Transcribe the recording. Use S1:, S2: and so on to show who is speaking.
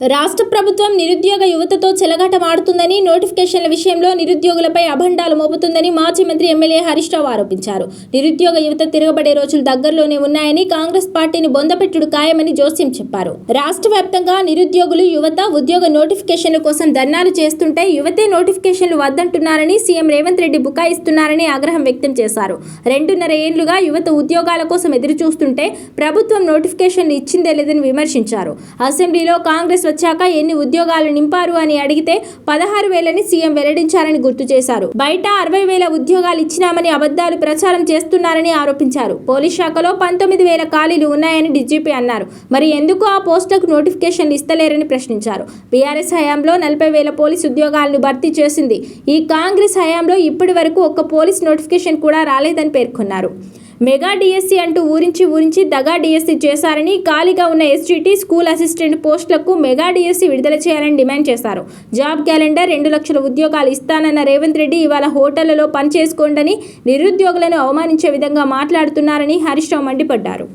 S1: రాష్ట్ర ప్రభుత్వం నిరుద్యోగ యువతతో చెలగాటమాడుతుందని, నోటిఫికేషన్ల విషయంలో నిరుద్యోగులపై అభండాలు మోపుతుందని మాజీ మంత్రి ఎమ్మెల్యే హరీష్ రావు ఆరోపించారు. నిరుద్యోగ యువత తిరగబడే రోజులు దగ్గరలోనే ఉన్నాయని, కాంగ్రెస్ పార్టీని బొందపెట్టుడు ఖాయమని జోస్యం చెప్పారు. రాష్ట్ర వ్యాప్తంగా నిరుద్యోగులు, యువత ఉద్యోగ నోటిఫికేషన్ల కోసం ధర్నాలు చేస్తుంటే యువతే నోటిఫికేషన్లు వద్దంటున్నారని, సీఎం రేవంత్ రెడ్డి బుకాయిస్తున్నారని ఆగ్రహం వ్యక్తం చేశారు. 2.5 ఏళ్లుగా యువత ఉద్యోగాల కోసం ఎదురుచూస్తుంటే ప్రభుత్వం నోటిఫికేషన్లు ఇచ్చిందే లేదని విమర్శించారు. అసెంబ్లీలో కాంగ్రెస్ వచ్చాక ఎన్ని ఉద్యోగాలు నింపారు అని అడిగితే 16,000ని సీఎం వెల్లడించారని గుర్తు చేశారు. బయట 60,000 ఉద్యోగాలు ఇచ్చినామని అబద్ధాలు ప్రచారం చేస్తున్నారని ఆరోపించారు. పోలీస్ శాఖలో 19,000 ఖాళీలు ఉన్నాయని డీజీపీ అన్నారు. మరి ఎందుకు ఆ పోస్టులకు నోటిఫికేషన్లు ఇస్తలేరని ప్రశ్నించారు. బీఆర్ఎస్ హయాంలో 40,000 పోలీసు ఉద్యోగాలను భర్తీ చేసింది. ఈ కాంగ్రెస్ హయాంలో ఇప్పటి వరకు ఒక్క పోలీస్ నోటిఫికేషన్ కూడా రాలేదని పేర్కొన్నారు. మెగా డిఎస్సి అంటూ ఊరించి దగా డిఎస్సి చేశారని, ఖాళీగా ఉన్న ఎస్జిటి, స్కూల్ అసిస్టెంట్ పోస్టులకు మెగా డిఎస్సి విడుదల చేయాలని డిమాండ్ చేశారు. జాబ్ క్యాలెండర్ 2 లక్షల ఉద్యోగాలు ఇస్తానన్న రేవంత్ రెడ్డి ఇవాళ హోటళ్లలో పని చేసుకోండని నిరుద్యోగులను అవమానించే విధంగా మాట్లాడుతున్నారని హరీష్ రావు మండిపడ్డారు.